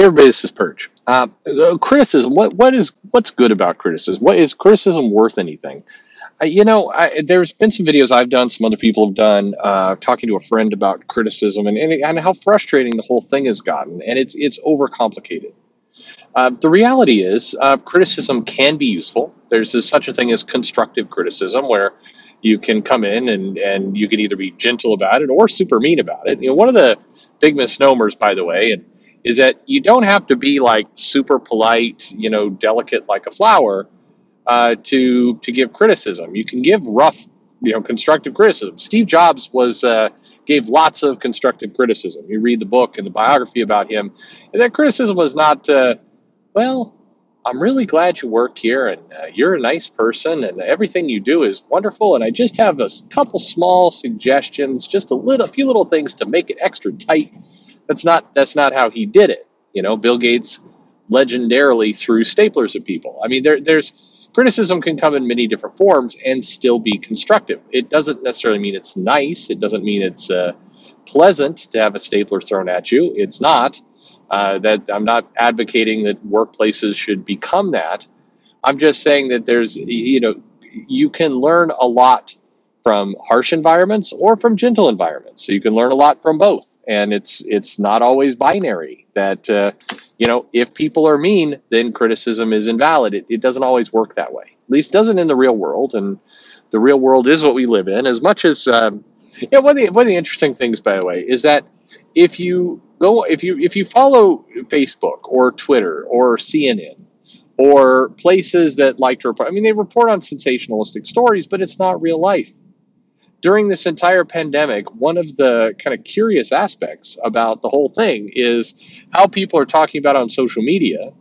everybody, this is Perch. Criticism. What's good about criticism? What is criticism worth anything? There's been some videos I've done, some other people have done, talking to a friend about criticism and how frustrating the whole thing has gotten, and it's overcomplicated. The reality is, criticism can be useful. Such a thing as constructive criticism, where you can come in and you can either be gentle about it or super mean about it. One of the big misnomers, by the way, is that you don't have to be like super polite, delicate like a flower, to give criticism. You can give rough, constructive criticism. Steve Jobs gave lots of constructive criticism. You read the book and the biography about him, and that criticism was not, well, I'm really glad you work here, and you're a nice person, and everything you do is wonderful. And I just have a couple small suggestions, just a few little things to make it extra tight. That's not how he did it. Bill Gates legendarily threw staplers at people. I mean, there's criticism can come in many different forms and still be constructive. It doesn't necessarily mean it's nice. It doesn't mean it's pleasant to have a stapler thrown at you. It's not. That I'm not advocating that workplaces should become that. I'm just saying that you can learn a lot from harsh environments or from gentle environments. So you can learn a lot from both. And it's not always binary that, if people are mean, then criticism is invalid. It doesn't always work that way. At least doesn't in the real world. And the real world is what we live in. As much as, one of the interesting things, by the way, is that if you follow Facebook or Twitter or CNN or places that like to report, they report on sensationalistic stories, but it's not real life. During this entire pandemic, one of the kind of curious aspects about the whole thing is how people are talking about it on social media,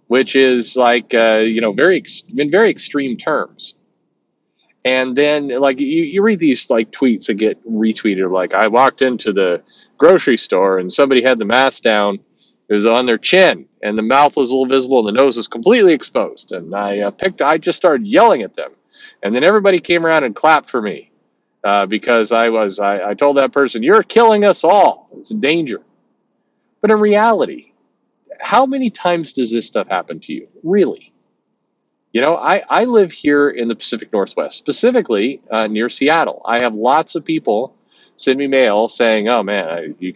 which is like, in very extreme terms. And then like you read these like tweets that get retweeted, like I walked into the grocery store and somebody had the mask down. It was on their chin and the mouth was a little visible and the nose was completely exposed. And I just started yelling at them. And then everybody came around and clapped for me. Because I told that person, you're killing us all. It's a danger. But in reality, how many times does this stuff happen to you? Really? I live here in the Pacific Northwest, specifically near Seattle. I have lots of people send me mail saying, oh man, you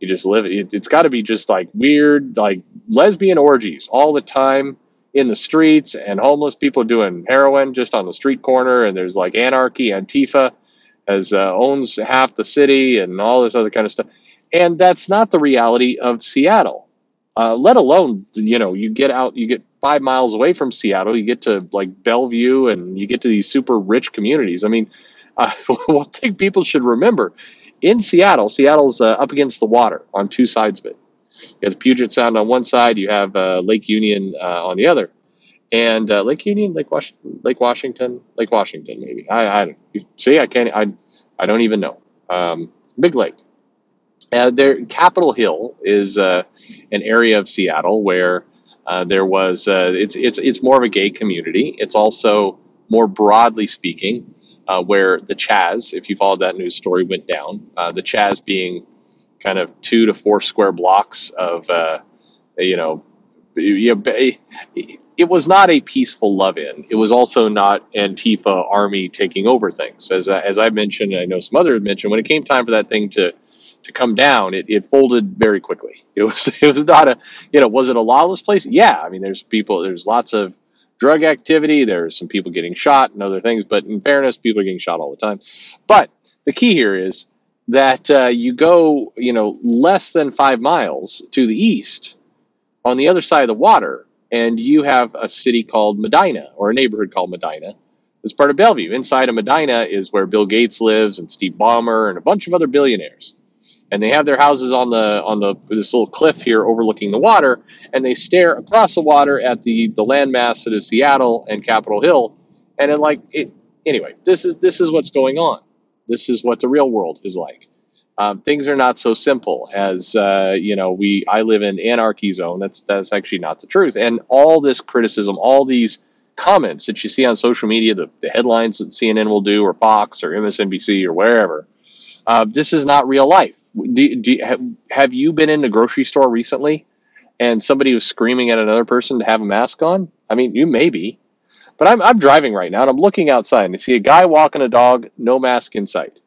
just live, it's got to be just like weird, like lesbian orgies all the time in the streets, and homeless people doing heroin just on the street corner, and there's like anarchy. Antifa owns half the city and all this other kind of stuff. And that's not the reality of Seattle. Let alone, you get 5 miles away from Seattle, you get to like Bellevue and you get to these super rich communities. One thing people should remember in Seattle's up against the water on two sides of it. You have the Puget Sound on one side, you have Lake Union on the other. And Lake Union, Lake Washington, maybe. I don't even know. Big lake. Capitol Hill is an area of Seattle where there was it's more of a gay community. It's also, more broadly speaking, where the Chaz, if you followed that news story, went down. The Chaz being kind of 2 to 4 square blocks of it was not a peaceful love-in. It was also not Antifa army taking over things. As I mentioned, and I know some others have mentioned, when it came time for that thing to come down, it folded very quickly. It was not was it a lawless place? Yeah, there's lots of drug activity. There's some people getting shot and other things, but in fairness, people are getting shot all the time. But the key here is that you go, less than 5 miles to the east on the other side of the water, and you have a city called Medina, or a neighborhood called Medina. It's part of Bellevue. Inside of Medina is where Bill Gates lives and Steve Ballmer and a bunch of other billionaires. And they have their houses on this little cliff here overlooking the water, and they stare across the water at the landmass that is Seattle and Capitol Hill. And anyway, this is what's going on. This is what the real world is like. Things are not so simple as, I live in anarchy zone. That's actually not the truth. And all this criticism, all these comments that you see on social media, the headlines that CNN will do, or Fox or MSNBC or wherever, this is not real life. Have you been in the grocery store recently and somebody was screaming at another person to have a mask on? I mean, you may be, but I'm driving right now and I'm looking outside and I see a guy walking a dog, no mask in sight.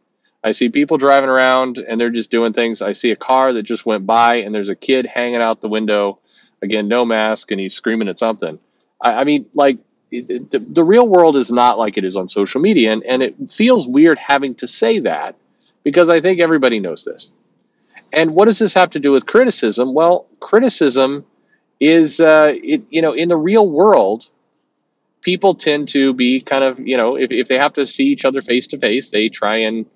I see people driving around and they're just doing things. I see a car that just went by and there's a kid hanging out the window, again, no mask, and he's screaming at something. I mean, like, the real world is not like it is on social media, and it feels weird having to say that because I think everybody knows this. And what does this have to do with criticism? Well, criticism is, in the real world, people tend to be kind of, if they have to see each other face to face, they try and,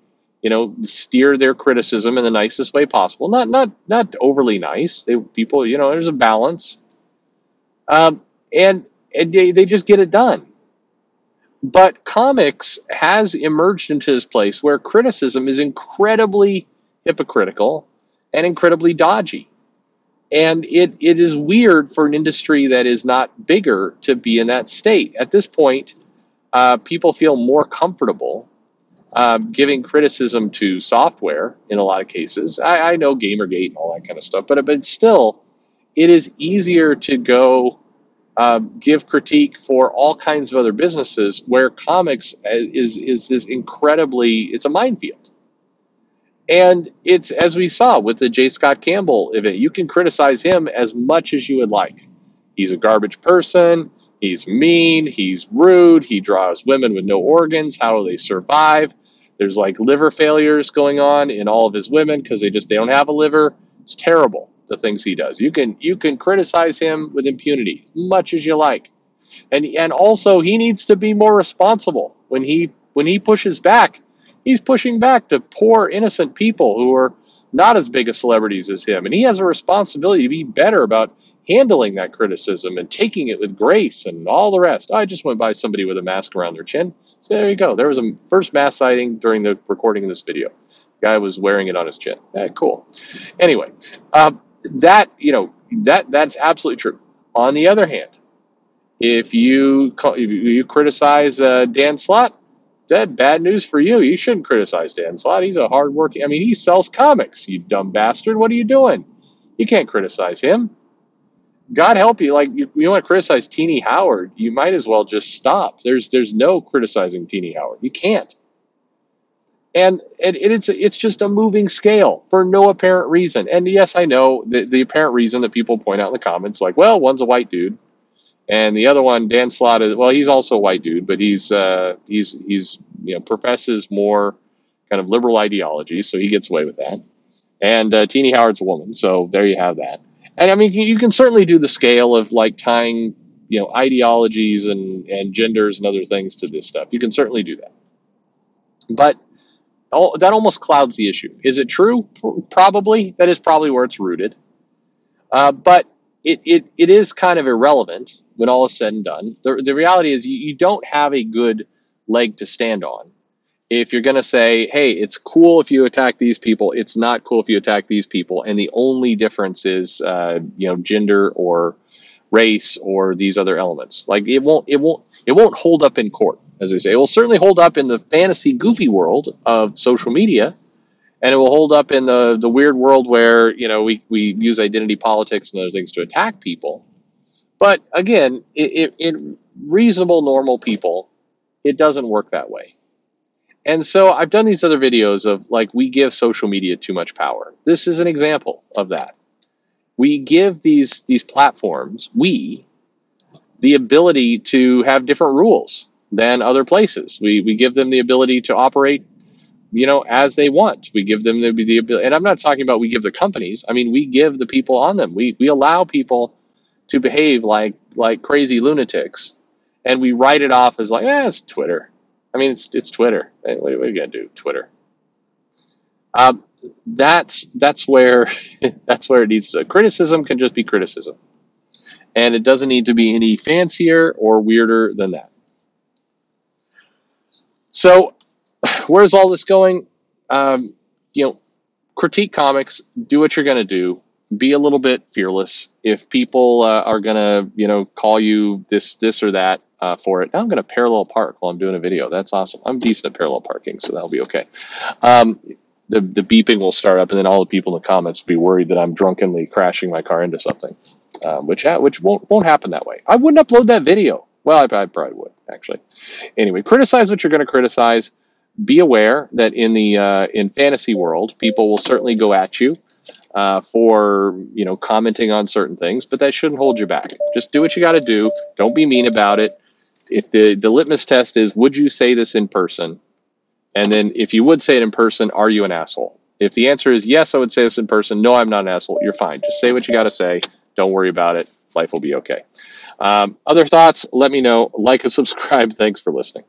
steer their criticism in the nicest way possible. Not overly nice. People, there's a balance, um, and they just get it done. But comics has emerged into this place where criticism is incredibly hypocritical and incredibly dodgy. And it is weird for an industry that is not bigger to be in that state. At this point, people feel more comfortable giving criticism to software in a lot of cases. I know Gamergate and all that kind of stuff, but still, it is easier to go give critique for all kinds of other businesses where comics is this incredibly, it's a minefield. And it's, as we saw with the J. Scott Campbell event, you can criticize him as much as you would like. He's a garbage person. He's mean. He's rude. He draws women with no organs. How do they survive? There's like liver failures going on in all of his women because they don't have a liver. It's terrible, the things he does. You can criticize him with impunity, much as you like. And also he needs to be more responsible when he pushes back. He's pushing back to poor, innocent people who are not as big of celebrities as him. And he has a responsibility to be better about handling that criticism and taking it with grace and all the rest. I just went by somebody with a mask around their chin. So there you go. There was a first mask sighting during the recording of this video. The guy was wearing it on his chin. Cool. Anyway, that's absolutely true. On the other hand, if you criticize Dan Slott, that bad news for you. You shouldn't criticize Dan Slott. He's a hardworking. I mean, he sells comics. You dumb bastard. What are you doing? You can't criticize him. God help you. Like you want to criticize Teenie Howard, you might as well just stop. There's no criticizing Teenie Howard. You can't. And it's just a moving scale for no apparent reason. And yes, I know the apparent reason that people point out in the comments, like, well, one's a white dude. And the other one, Dan Slott, he's also a white dude, but he's professes more kind of liberal ideology, so he gets away with that. And Teenie Howard's a woman, so there you have that. And I mean, you can certainly do the scale of like tying, ideologies and genders and other things to this stuff. You can certainly do that. But that almost clouds the issue. Is it true? Probably. That is probably where it's rooted. But it is kind of irrelevant when all is said and done. The reality is you don't have a good leg to stand on if you're going to say, hey, it's cool if you attack these people, it's not cool if you attack these people, and the only difference is gender or race or these other elements. Like it won't hold up in court, as they say. It will certainly hold up in the fantasy goofy world of social media, and it will hold up in the weird world where we use identity politics and other things to attack people. But again, in reasonable, normal people, it doesn't work that way. And so I've done these other videos of like, we give social media too much power. This is an example of that. We give these platforms, the ability to have different rules than other places. We give them the ability to operate, as they want. We give them the ability, and I'm not talking about we give the companies. I mean, we give the people on them. We allow people to behave like crazy lunatics, and we write it off as like, it's Twitter. I mean, it's Twitter. What are you gonna do, Twitter? That's where it needs to. Criticism can just be criticism, and it doesn't need to be any fancier or weirder than that. So, where's all this going? Critique comics. Do what you're gonna do. Be a little bit fearless. If people are gonna, call you this or that for it, now I'm gonna parallel park while I'm doing a video. That's awesome. I'm decent at parallel parking, so that'll be okay. the beeping will start up, and then all the people in the comments will be worried that I'm drunkenly crashing my car into something, which won't happen that way. I wouldn't upload that video. Well, I probably would, actually. Anyway, criticize what you're going to criticize. Be aware that in fantasy world, people will certainly go at you for commenting on certain things, but that shouldn't hold you back. Just do what you got to do. Don't be mean about it. If the litmus test is, would you say this in person? And then if you would say it in person, are you an asshole? If the answer is yes, I would say this in person. No, I'm not an asshole. You're fine. Just say what you got to say. Don't worry about it. Life will be okay. Other thoughts, let me know. Like and subscribe. Thanks for listening.